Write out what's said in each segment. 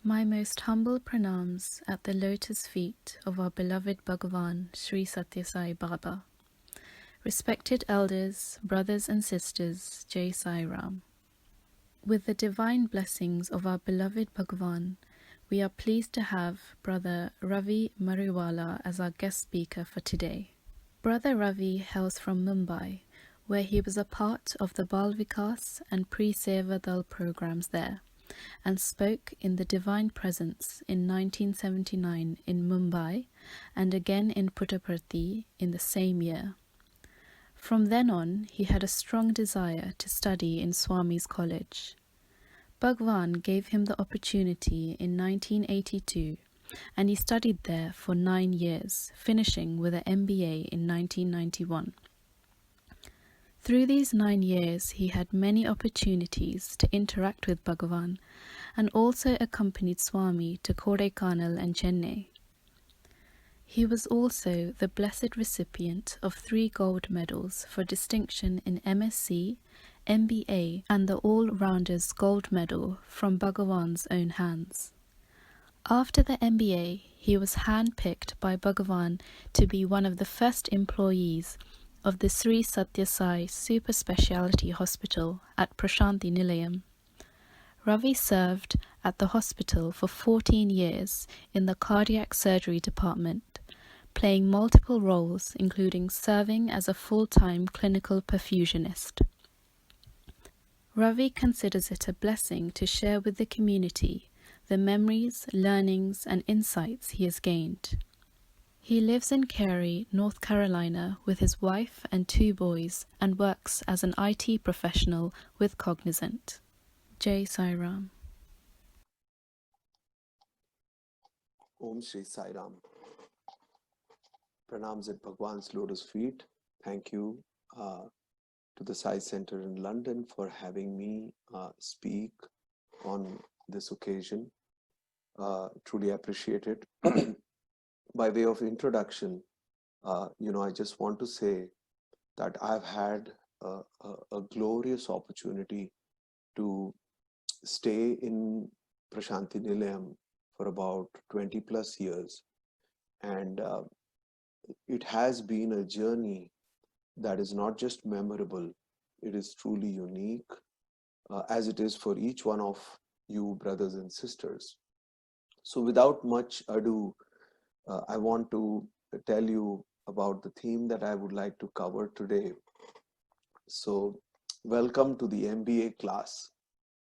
My most humble pranams at the lotus feet of our beloved Bhagavan, Sri Sathya Sai Baba. Respected elders, brothers and sisters, Jai Sai Ram. With the divine blessings of our beloved Bhagavan, we are pleased to have Brother Ravi Mariwalla as our guest speaker for today. Brother Ravi hails from Mumbai, where he was a part of the Bal Vikas and Pre-Seva Dal programs there, and spoke in the Divine Presence in 1979 in Mumbai and again in Puttaparthi in the same year. From then on, he had a strong desire to study in Swami's college. Bhagwan gave him the opportunity in 1982, and he studied there for 9 years, finishing with an MBA in 1991. Through these 9 years, he had many opportunities to interact with Bhagavan and also accompanied Swami to Kodaikanal and Chennai. He was also the blessed recipient of 3 gold medals for distinction in MSc, MBA, and the All-Rounders Gold Medal from Bhagavan's own hands. After the MBA, he was handpicked by Bhagavan to be one of the first employees of the Sri Sathya Sai Super Speciality Hospital at Prashanthi Nilayam. Ravi served at the hospital for 14 years in the cardiac surgery department, playing multiple roles including serving as a full-time clinical perfusionist. Ravi considers it a blessing to share with the community the memories, learnings, and insights he has gained. He lives in Cary, North Carolina, with his wife and 2 boys and works as an IT professional with Cognizant. Jai Sai Ram. Om Sri Sai Ram. Pranams at Bhagwan's lotus feet. Thank you to the Sai Center in London for having me speak on this occasion. Truly appreciate it. By way of introduction, I just want to say that I've had a glorious opportunity to stay in Prashanthi Nilayam for about 20 plus years. And it has been a journey that is not just memorable, it is truly unique, as it is for each one of you brothers and sisters. So without much ado, I want to tell you about the theme that I would like to cover today. So welcome to the MBA class.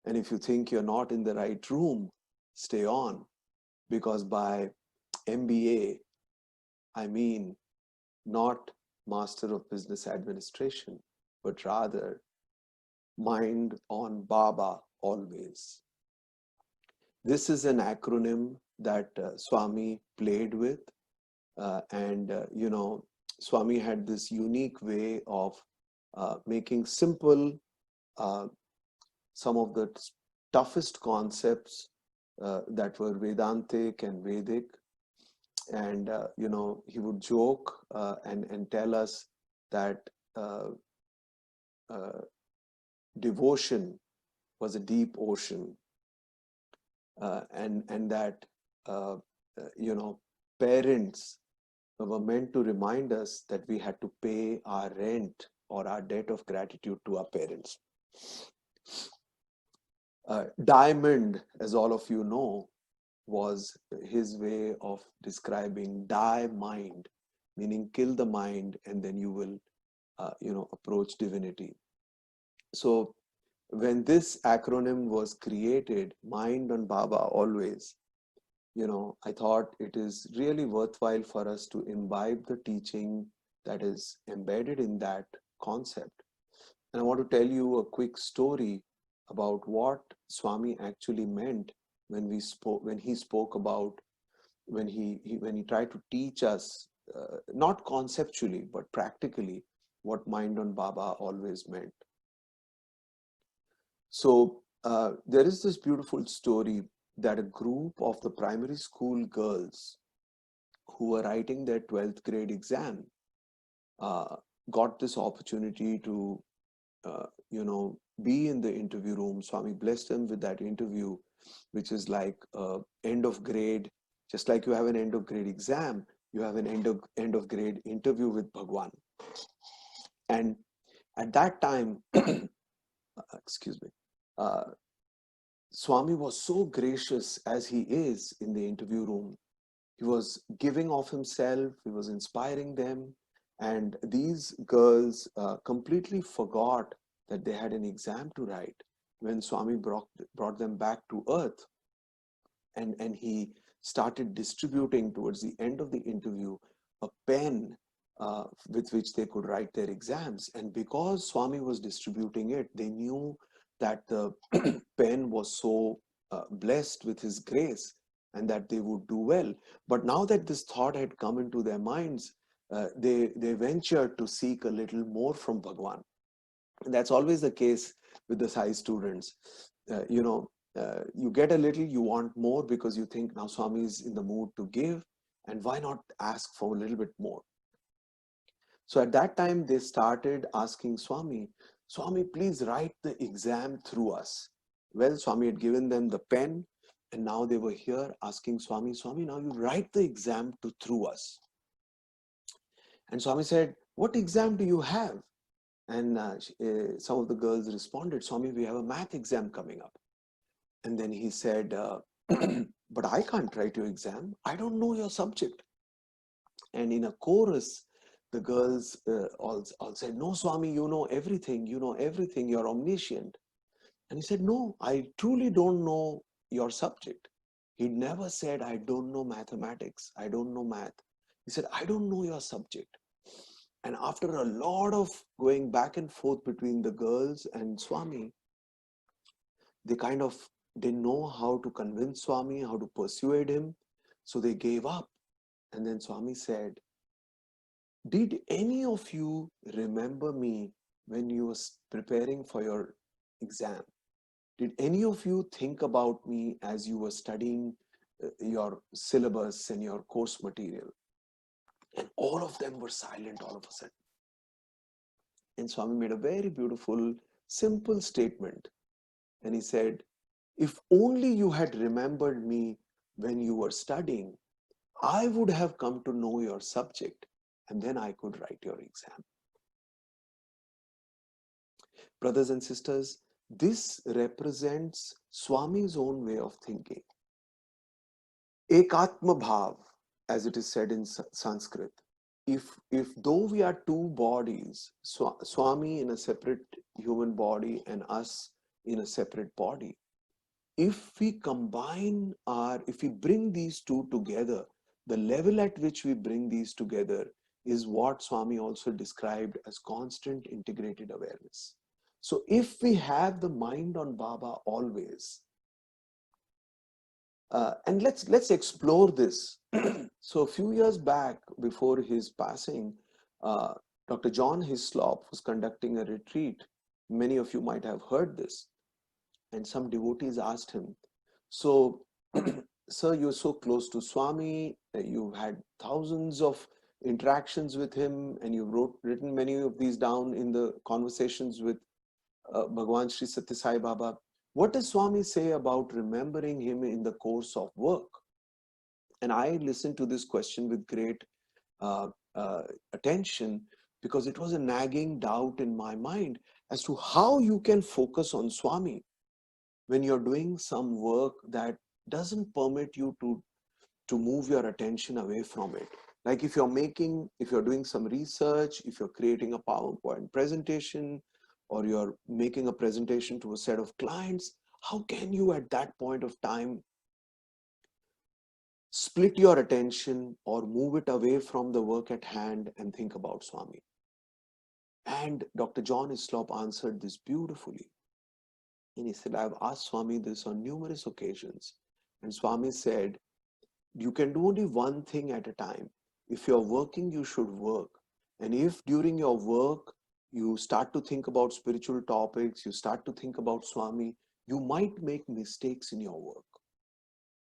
And if you think you're not in the right room, stay on, because by MBA, I mean not Master of Business Administration, but rather Mind on Baba always. This is an acronym that Swami played with, and Swami had this unique way of making simple some of the toughest concepts that were Vedantic and Vedic. And he would joke and tell us that devotion was a deep ocean, and that parents were meant to remind us that we had to pay our rent or our debt of gratitude to our parents. Diamond, as all of you know, was his way of describing die mind, meaning kill the mind and then you will approach divinity. So when this acronym was created, Mind on Baba always, I thought it is really worthwhile for us to imbibe the teaching that is embedded in that concept. And I want to tell you a quick story about what Swami actually meant when he spoke about, when he tried to teach us, not conceptually, but practically, what Mind on Baba always meant. So there is this beautiful story that a group of the primary school girls who were writing their 12th grade exam got this opportunity to be in the interview room. Swami blessed him with that interview, which is like end of grade. Just like you have an end of grade exam, you have an end of grade interview with Bhagwan. And at that time, excuse me, uh, Swami was so gracious as he is in the interview room. He was giving of himself, he was inspiring them, and these girls completely forgot that they had an exam to write when Swami brought them back to earth, and he started distributing towards the end of the interview a pen with which they could write their exams. And because Swami was distributing it, they knew that the pen was so blessed with his grace and that they would do well. But now that this thought had come into their minds, they ventured to seek a little more from Bhagwan. And that's always the case with the Sai students. You get a little, you want more because you think now Swami is in the mood to give, and why not ask for a little bit more? So at that time, they started asking Swami, Swami, please write the exam through us. Well, Swami had given them the pen, and now they were here asking Swami, Swami, now you write the exam through us. And Swami said, what exam do you have? And some of the girls responded, Swami, we have a math exam coming up. And then he said, but I can't write your exam. I don't know your subject. And in a chorus, the girls all said, no, Swami, you know everything, you're omniscient. And he said, no, I truly don't know your subject. He never said, I don't know mathematics, I don't know math. He said, I don't know your subject. And after a lot of going back and forth between the girls and Swami, they kind of didn't know how to convince Swami, how to persuade him. So they gave up. And then Swami said, did any of you remember me when you were preparing for your exam? Did any of you think about me as you were studying your syllabus and your course material? And all of them were silent all of a sudden. And Swami made a very beautiful, simple statement. And he said, if only you had remembered me when you were studying, I would have come to know your subject, and then I could write your exam. Brothers and sisters, this represents Swami's own way of thinking. Ekatma bhav, as it is said in Sanskrit. If though we are two bodies, Swami in a separate human body and us in a separate body, if we bring these two together, the level at which we bring these together is what Swami also described as constant integrated awareness. So if we have the mind on Baba always, and let's explore this. So a few years back, before his passing, uh, Dr. John Hislop was conducting a retreat. Many of you might have heard this. And some devotees asked him, so, sir, you're so close to Swami, you've had thousands of interactions with him, and you've written many of these down in the conversations with Bhagwan Sri Sathya Sai Baba. What does Swami say about remembering him in the course of work? And I listened to this question with great uh, attention, because it was a nagging doubt in my mind as to how you can focus on Swami when you're doing some work that doesn't permit you to move your attention away from it. Like if you're doing some research, if you're creating a PowerPoint presentation, or you're making a presentation to a set of clients, how can you at that point of time split your attention or move it away from the work at hand and think about Swami? And Dr. John Islop answered this beautifully. And he said, I've asked Swami this on numerous occasions. And Swami said, you can do only one thing at a time. If you're working, you should work. And if during your work, you start to think about spiritual topics, you start to think about Swami, you might make mistakes in your work.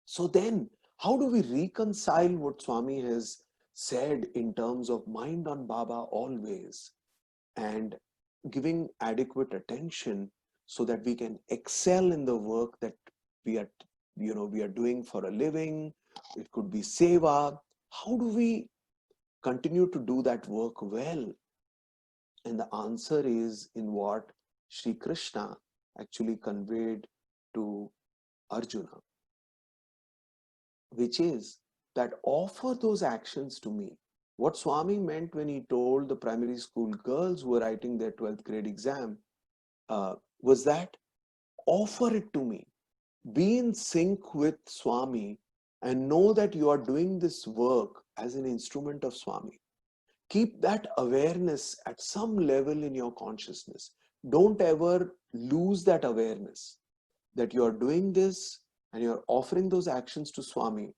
So then, how do we reconcile what Swami has said in terms of mind on Baba always, and giving adequate attention so that we can excel in the work that we are we are doing for a living. It could be seva. How do we continue to do that work well? And the answer is in what Sri Krishna actually conveyed to Arjuna, which is that offer those actions to me. What Swami meant when he told the primary school girls who were writing their 12th grade exam was that offer it to me. Be in sync with Swami and know that you are doing this work as an instrument of Swami. Keep that awareness at some level in your consciousness. Don't ever lose that awareness that you are doing this and you're offering those actions to Swami.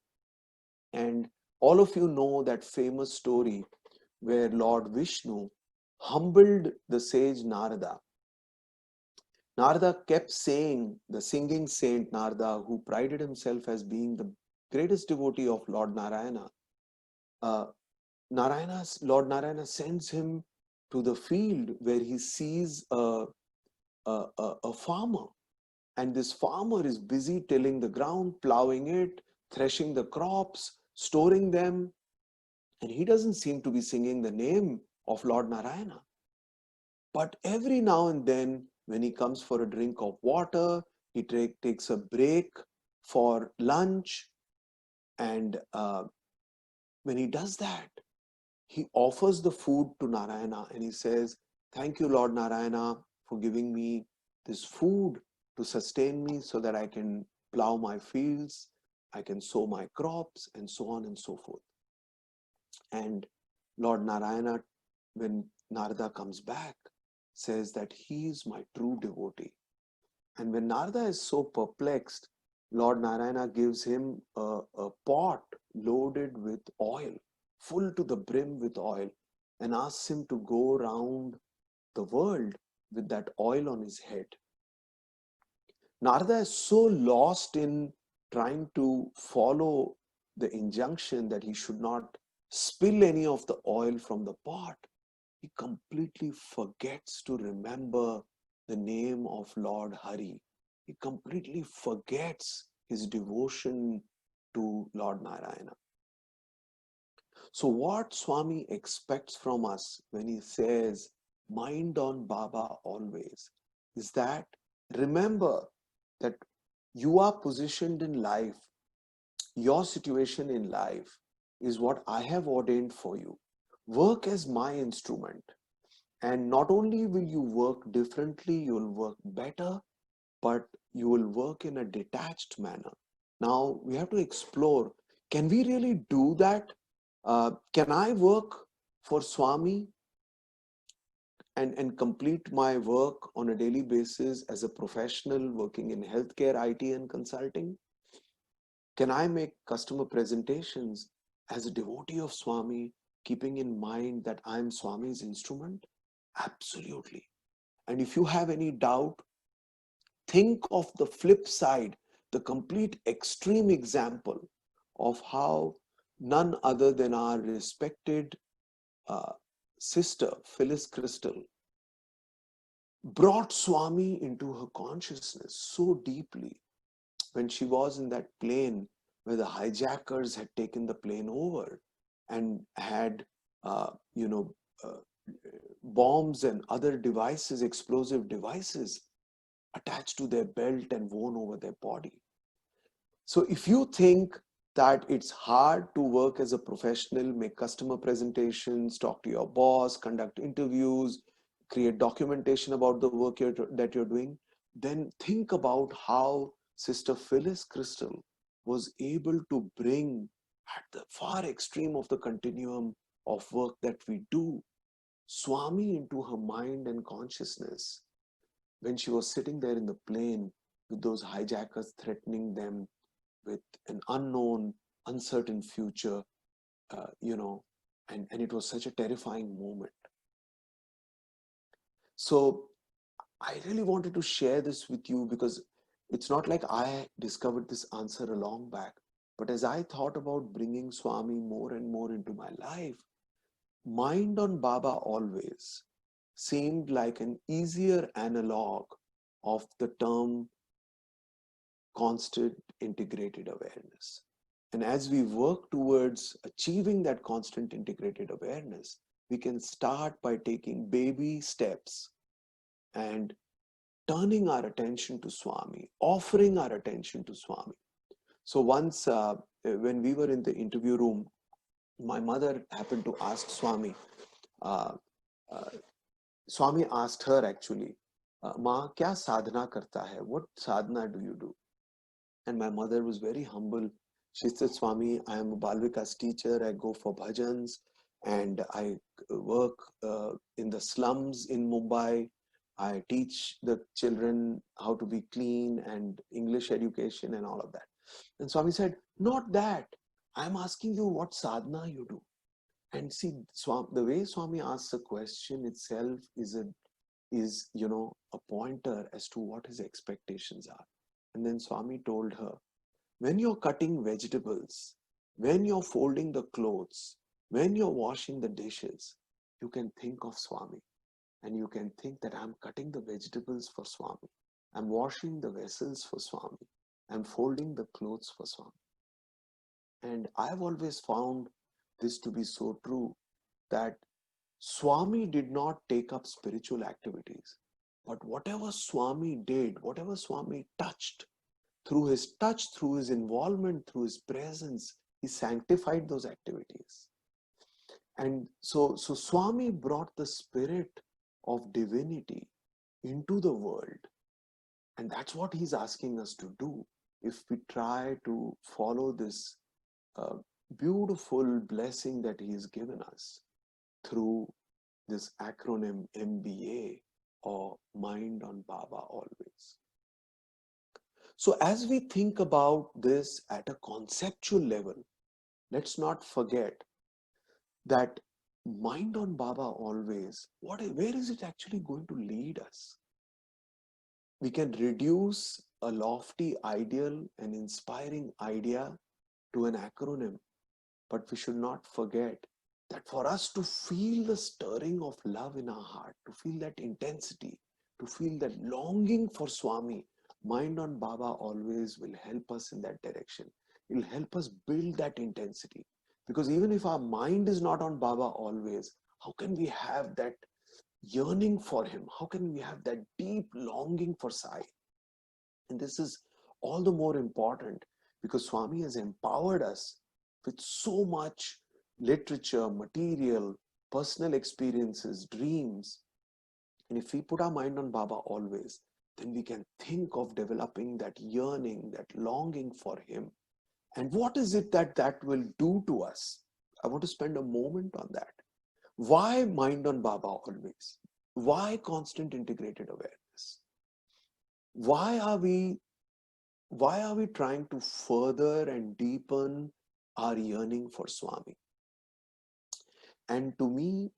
And all of you know that famous story where Lord Vishnu humbled the sage Narada. Narada kept saying, the singing saint Narada, who prided himself as being the greatest devotee of Lord Narayana, uh, Lord Narayana sends him to the field where he sees a farmer. And this farmer is busy tilling the ground, plowing it, threshing the crops, storing them. And he doesn't seem to be singing the name of Lord Narayana. But every now and then, when he comes for a drink of water, he takes a break for lunch. And when he does that, he offers the food to Narayana and he says, "Thank you, Lord Narayana, for giving me this food to sustain me so that I can plow my fields, I can sow my crops, and so on and so forth." And Lord Narayana, when Narada comes back, says that he is my true devotee. And when Narada is so perplexed, Lord Narayana gives him a pot loaded with oil, full to the brim with oil, and asks him to go around the world with that oil on his head. Narada is so lost in trying to follow the injunction that he should not spill any of the oil from the pot. He completely forgets to remember the name of Lord Hari. He completely forgets his devotion to Lord Narayana. So, what Swami expects from us when he says, mind on Baba always, is that remember that you are positioned in life, your situation in life is what I have ordained for you. Work as my instrument. And not only will you work differently, you will work better, but you will work in a detached manner. Now, we have to explore, can we really do that? Can I work for Swami and complete my work on a daily basis as a professional working in healthcare, IT, and consulting? Can I make customer presentations as a devotee of Swami, keeping in mind that I'm Swami's instrument? Absolutely. And if you have any doubt, think of the flip side, the complete extreme example of how none other than our respected uh, sister, Phyllis Crystal, brought Swami into her consciousness so deeply when she was in that plane where the hijackers had taken the plane over and had, uh, you know, uh, bombs and other devices, explosive devices attached to their belt and worn over their body. So if you think that it's hard to work as a professional, make customer presentations, talk to your boss, conduct interviews, create documentation about the work that you're doing, then think about how Sister Phyllis Crystal was able to bring at the far extreme of the continuum of work that we do, Swami into her mind and consciousness when she was sitting there in the plane with those hijackers threatening them with an unknown, uncertain future, and it was such a terrifying moment. So I really wanted to share this with you because it's not like I discovered this answer a long back, but as I thought about bringing Swami more and more into my life, mind on Baba always seemed like an easier analog of the term constant integrated awareness. And as we work towards achieving that constant integrated awareness, we can start by taking baby steps and turning our attention to Swami, offering our attention to Swami. So once when we were in the interview room, my mother happened to ask Swami, uh, uh, Swami asked her actually, "Ma, kya sadhana karta hai? What sadhana do you do?" And my mother was very humble. She said, "Swami, I am a Balvika's teacher. I go for bhajans and I work in the slums in Mumbai. I teach the children how to be clean and English education and all of that." And Swami said, "Not that. I'm asking you what sadhana you do." And see, the way Swami asks a question itself is a pointer as to what his expectations are. And then Swami told her, when you're cutting vegetables, when you're folding the clothes, when you're washing the dishes, you can think of Swami and you can think that I'm cutting the vegetables for Swami. I'm washing the vessels for Swami. I'm folding the clothes for Swami. And I've always found this to be so true that Swami did not take up spiritual activities, but whatever Swami did, whatever Swami touched, through his touch, through his involvement, through his presence, he sanctified those activities. And so Swami brought the spirit of divinity into the world. And that's what he's asking us to do if we try to follow this uh, beautiful blessing that he has given us through this acronym MBA, or Mind on Baba Always. So as we think about this at a conceptual level, let's not forget that Mind on Baba Always, where is it actually going to lead us? We can reduce a lofty ideal, an inspiring idea to an acronym, but we should not forget that for us to feel the stirring of love in our heart, to feel that intensity, to feel that longing for Swami, Mind on Baba Always will help us in that direction. It will help us build that intensity. Because even if our mind is not on Baba Always, how can we have that yearning for him? How can we have that deep longing for Sai? And this is all the more important because Swami has empowered us with so much literature, material, personal experiences, dreams. And if we put our mind on Baba always, then we can think of developing that yearning, that longing for him. And what is it that will do to us? I want to spend a moment on that. Why mind on Baba always? Why constant integrated awareness? Why are we trying to further and deepen our yearning for Swami? And to me,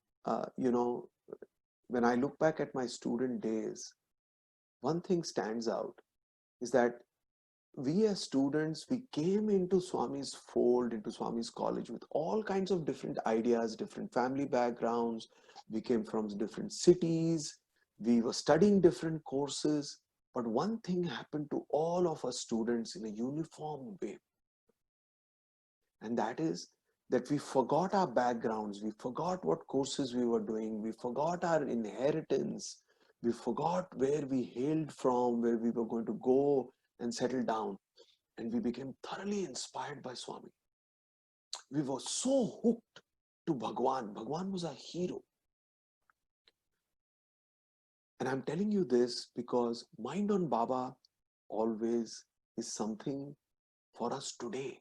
when I look back at my student days, one thing stands out is that we as students, we came into Swami's fold, into Swami's college with all kinds of different ideas, different family backgrounds. We came from different cities. We were studying different courses. But one thing happened to all of us students in a uniform way. And that is that we forgot our backgrounds. We forgot what courses we were doing. We forgot our inheritance. We forgot where we hailed from, where we were going to go and settle down. And we became thoroughly inspired by Swami. We were so hooked to Bhagwan. Bhagwan was our hero. And I'm telling you this because Mind on Baba always is something for us today.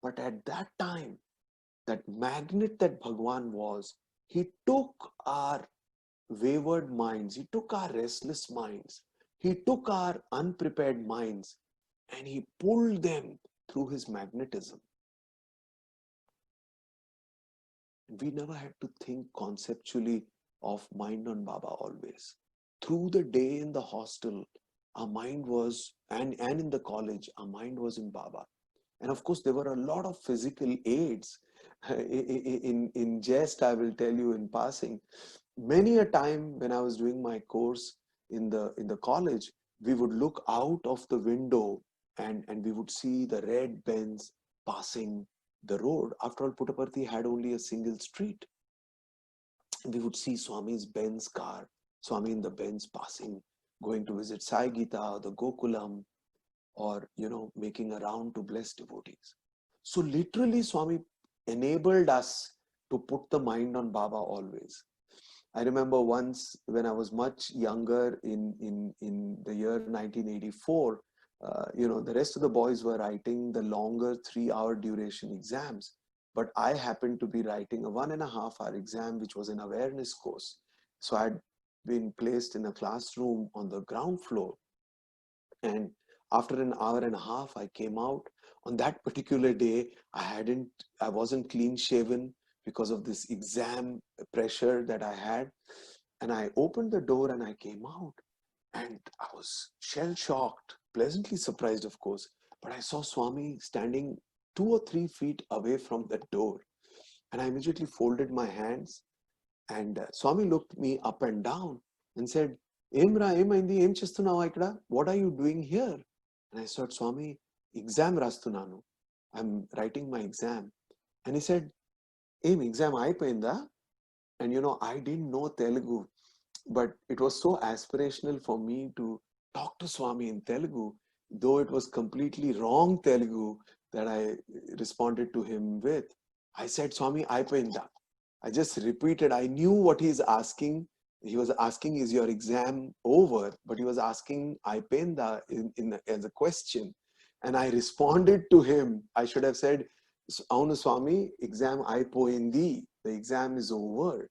But at that time, that magnet that Bhagwan was, he took our wayward minds, he took our restless minds, he took our unprepared minds, and he pulled them through his magnetism. We never had to think conceptually of Mind on Baba always. Through the day in the hostel, our mind was, and in the college, our mind was in Baba. And of course, there were a lot of physical aids. In jest, I will tell you in passing, many a time when I was doing my course in the college, we would look out of the window and we would see the red Benz passing the road. After all, Puttaparthi had only a single street. We would see Swami's Benz car, Swami in the Benz passing, going to visit Sai Gita, the Gokulam, or making a round to bless devotees. So literally, Swami enabled us to put the mind on Baba always. I remember once when I was much younger in the year 1984, the rest of the boys were writing the longer 3-hour duration exams. But I happened to be writing a 1.5-hour exam, which was an awareness course. So I had been placed in a classroom on the ground floor. And after an hour and a half, I came out. On that particular day, I wasn't clean shaven because of this exam pressure that I had. And I opened the door and I came out. And I was shell shocked, pleasantly surprised, of course. But I saw Swami standing 2 or 3 feet away from the door. And I immediately folded my hands. And Swami looked me up and down and said, Emra, emaindi, em chestunnava ikkada? What are you doing here? And I said, Swami, exam rastunanu. I'm writing my exam. And he said, Em exam aipoyinda? And I didn't know Telugu, but it was so aspirational for me to talk to Swami in Telugu, though it was completely wrong Telugu that I responded to him with. I said, Swami, aipoyinda. I just repeated. I knew what he's asking. He was asking, is your exam over? But he was asking Aipenda as a question. And I responded to him. I should have said, Avunu Swami, exam aipoindi. The exam is over.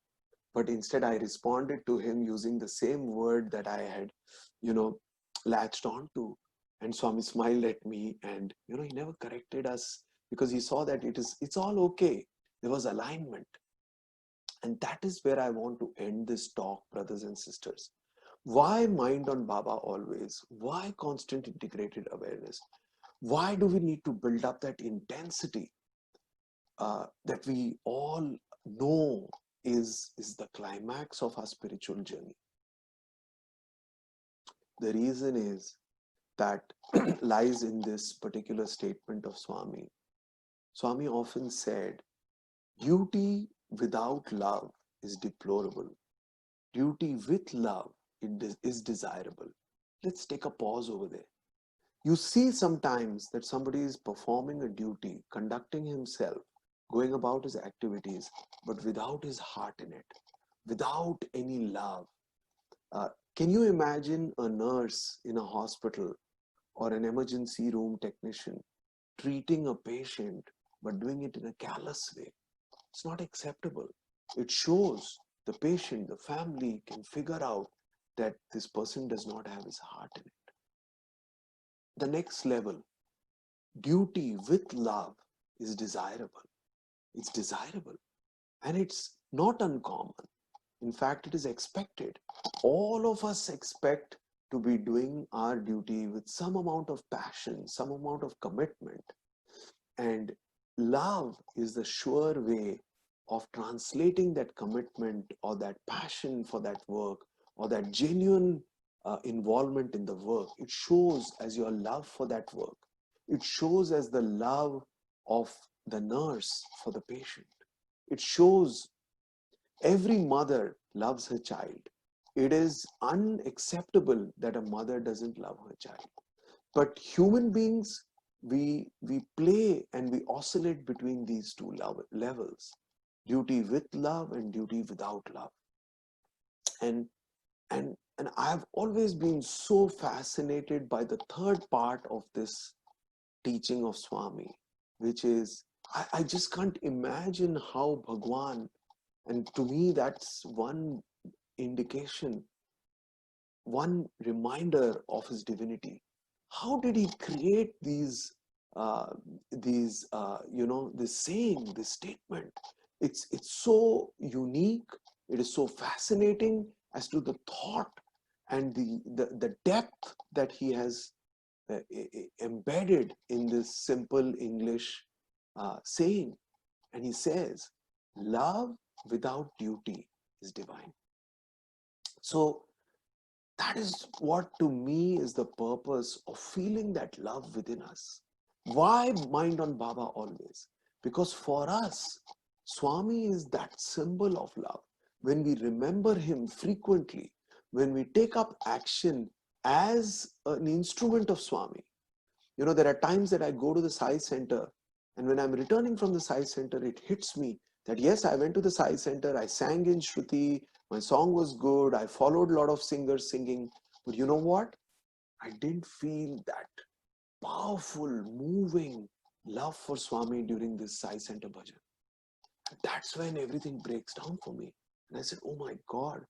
But instead I responded to him using the same word that I had, latched onto. And Swami smiled at me and, he never corrected us because he saw that it's all okay. There was alignment. And that is where I want to end this talk, brothers and sisters. Why mind on Baba always? Why constant integrated awareness? Why do we need to build up that intensity that we all know is the climax of our spiritual journey? The reason is that lies in this particular statement of Swami. Swami often said, duty without love is deplorable. Duty with love is desirable. Let's take a pause over there. You see sometimes that somebody is performing a duty, conducting himself, going about his activities, but without his heart in it, without any love. Can you imagine a nurse in a hospital or an emergency room technician treating a patient but doing it in a callous way? It's not acceptable. It shows the patient, the family can figure out that this person does not have his heart in it. The next level, duty with love is desirable. It's desirable and it's not uncommon. In fact, it is expected. All of us expect to be doing our duty with some amount of passion, some amount of commitment. And love is the sure way of translating that commitment or that passion for that work or that genuine involvement in the work. It shows as your love for that work. It shows as the love of the nurse for the patient. It shows every mother loves her child. It is unacceptable that a mother doesn't love her child. But human beings, we play and we oscillate between these two levels, duty with love and duty without love. And I've always been so fascinated by the third part of this teaching of Swami, which is I just can't imagine how Bhagwan, and to me that's one indication, one reminder of his divinity. How did he create this saying, this statement? It's so unique. It is so fascinating as to the thought and the depth that he has embedded in this simple English saying. And he says, love without duty is divine. So that is what to me is the purpose of feeling that love within us. Why mind on Baba always? Because for us, Swami is that symbol of love. When we remember him frequently, when we take up action as an instrument of Swami, there are times that I go to the Sai Center, and when I'm returning from the Sai Center, it hits me that yes, I went to the Sai Center, I sang in Shruti, my song was good, I followed a lot of singers singing, but you know what? I didn't feel that powerful, moving love for Swami during this Sai Center bhajan. And that's when everything breaks down for me. And I said, oh my God,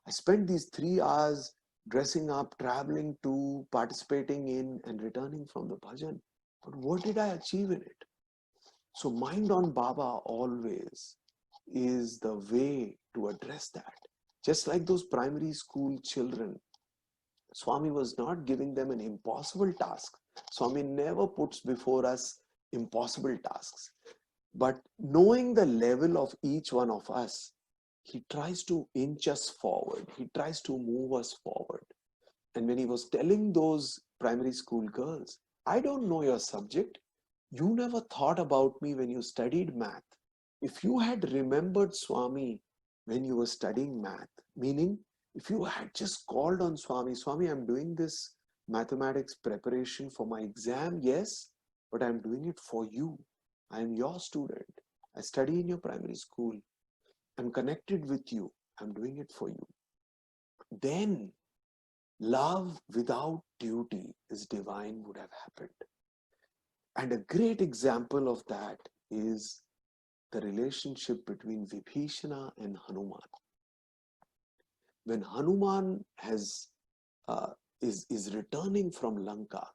I spent these 3 hours dressing up, traveling to, participating in, and returning from the bhajan. But what did I achieve in it? So, mind on Baba always is the way to address that. Just like those primary school children, Swami was not giving them an impossible task. Swami never puts before us impossible tasks. But knowing the level of each one of us, he tries to inch us forward. He tries to move us forward. And when he was telling those primary school girls, I don't know your subject. You never thought about me when you studied math. If you had remembered Swami when you were studying math, meaning if you had just called on Swami, Swami, I'm doing this mathematics preparation for my exam, yes, but I'm doing it for you. I am your student. I study in your primary school. I'm connected with you. I'm doing it for you. Then love without duty is divine would have happened. And a great example of that is the relationship between Vibhishana and Hanuman. When Hanuman is returning from Lanka,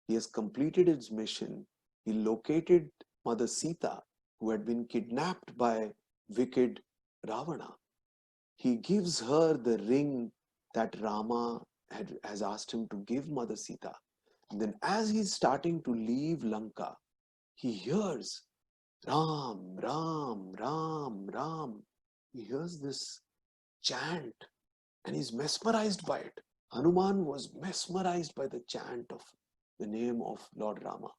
he has completed his mission. He located Mother Sita, who had been kidnapped by wicked Ravana. He gives her the ring that Rama has asked him to give Mother Sita. And then, as he's starting to leave Lanka, he hears Ram, Ram, Ram, Ram. He hears this chant and he's mesmerized by it. Hanuman was mesmerized by the chant of the name of Lord Rama.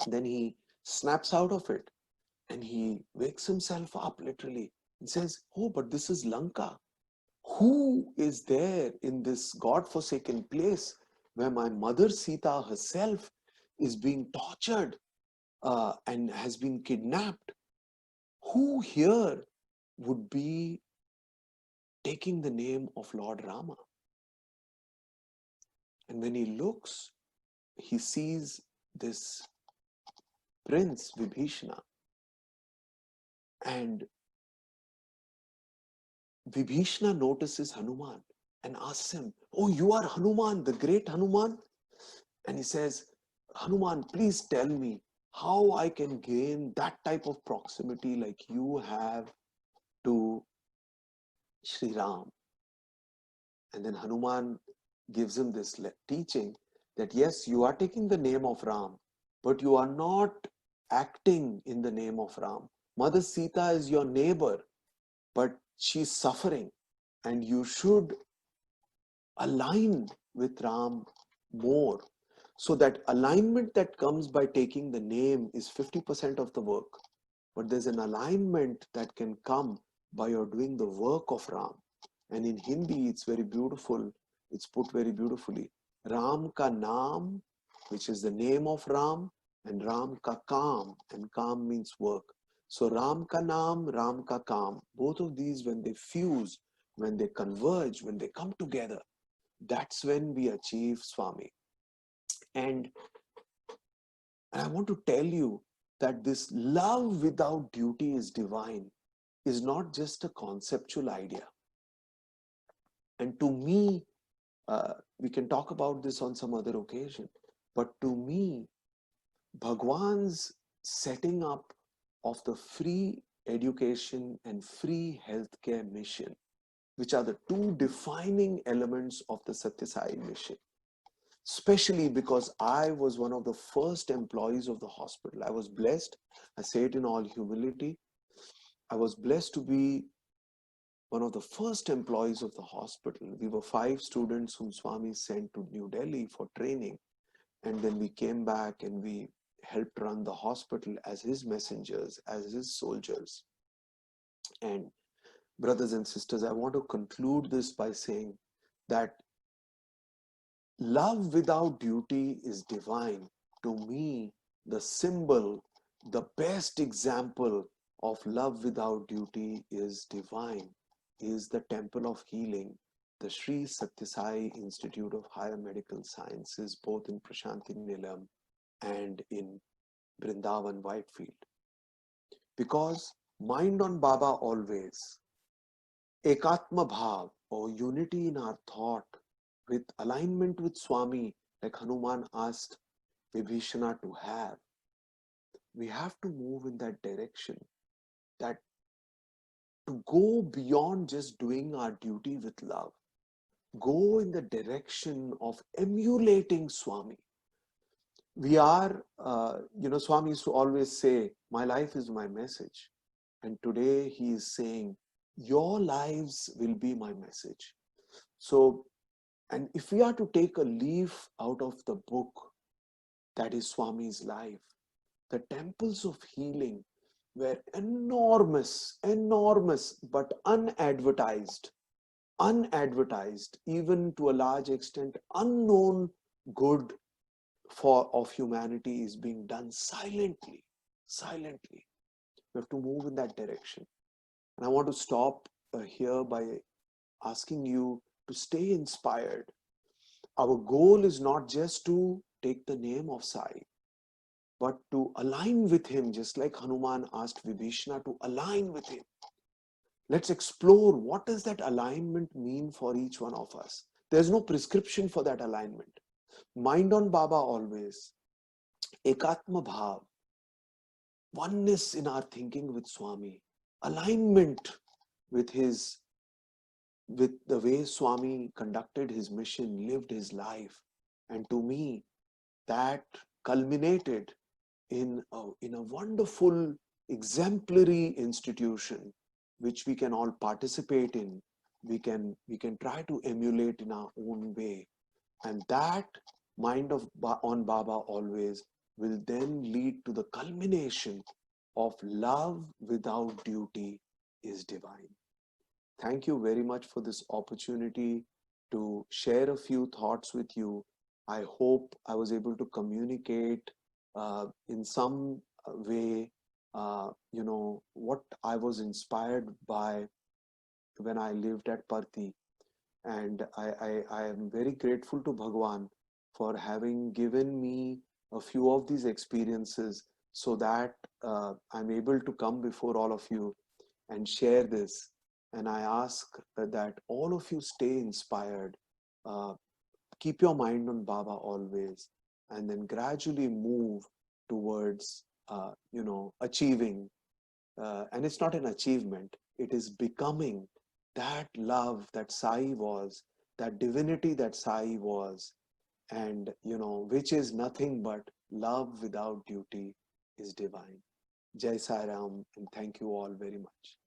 Then he snaps out of it and he wakes himself up literally and says, oh, but this is Lanka. Who is there in this God-forsaken place where my mother Sita herself is being tortured and has been kidnapped? Who here would be taking the name of Lord Rama? And when he looks, he sees this prince Vibhishana. And Vibhishana notices Hanuman and asks him, oh, you are Hanuman, the great Hanuman? And he says, Hanuman, please tell me how I can gain that type of proximity like you have to Sri Ram. And then Hanuman gives him this teaching that yes, you are taking the name of Ram, but you are not acting in the name of Ram. Mother Sita is your neighbor, but she's suffering, and you should align with Ram more. So that alignment that comes by taking the name is 50% of the work. But there's an alignment that can come by your doing the work of Ram. And in Hindi, it's very beautiful. It's put very beautifully. Ram ka naam, which is the name of Ram, and Ram ka kaam, and kaam means work. So Ram ka naam, Ram ka kaam, both of these, when they fuse, when they converge, when they come together, that's when we achieve Swami. And I want to tell you that this love without duty is divine is not just a conceptual idea. And to me, we can talk about this on some other occasion, but to me, Bhagwan's setting up of the free education and free healthcare mission, which are the two defining elements of the Sathya Sai mission, especially because I was one of the first employees of the hospital. I was blessed, I say it in all humility, I was blessed to be one of the first employees of the hospital. We were 5 students whom Swami sent to New Delhi for training. And then we came back and we helped run the hospital as his messengers, as his soldiers. And brothers and sisters, I want to conclude this by saying that love without duty is divine. To me, the symbol, the best example of love without duty is divine, is the Temple of Healing, the Sri Sathya Sai Institute of Higher Medical Sciences, both in Prashanti Nilam and in Brindavan Whitefield. Because mind on Baba always, Ekatma Bhav, or unity in our thought, with alignment with Swami, like Hanuman asked Vibhishana to have, we have to move in that direction, that to go beyond just doing our duty with love, go in the direction of emulating Swami. We are, Swami used to always say, my life is my message. And today he is saying, your lives will be my message. So, and if we are to take a leaf out of the book that is Swami's life, the temples of healing were enormous, enormous, but unadvertised, even to a large extent, unknown good of humanity is being done silently. We have to move in that direction. And I want to stop here by asking you to stay inspired. Our goal is not just to take the name of Sai, but to align with him, just like Hanuman asked Vibhishana to align with him. Let's explore what does that alignment mean for each one of us. There's no prescription for that alignment. Mind on Baba always. Ekatma Bhav. Oneness in our thinking with Swami. Alignment with the way Swami conducted his mission, lived his life. And to me, that culminated in a wonderful, exemplary institution, which we can all participate in. We can try to emulate in our own way. And that mind on Baba always will then lead to the culmination of love without duty is divine. Thank you very much for this opportunity to share a few thoughts with you. I hope I was able to communicate in some way, what I was inspired by when I lived at Parthi. And I am very grateful to Bhagwan for having given me a few of these experiences so that I'm able to come before all of you and share this. And I ask that all of you stay inspired, keep your mind on Baba always, and then gradually move towards, achieving. And it's not an achievement, it is becoming that love that Sai was, that divinity that Sai was, and which is nothing but love without duty is divine. Jai Sai Ram, and thank you all very much.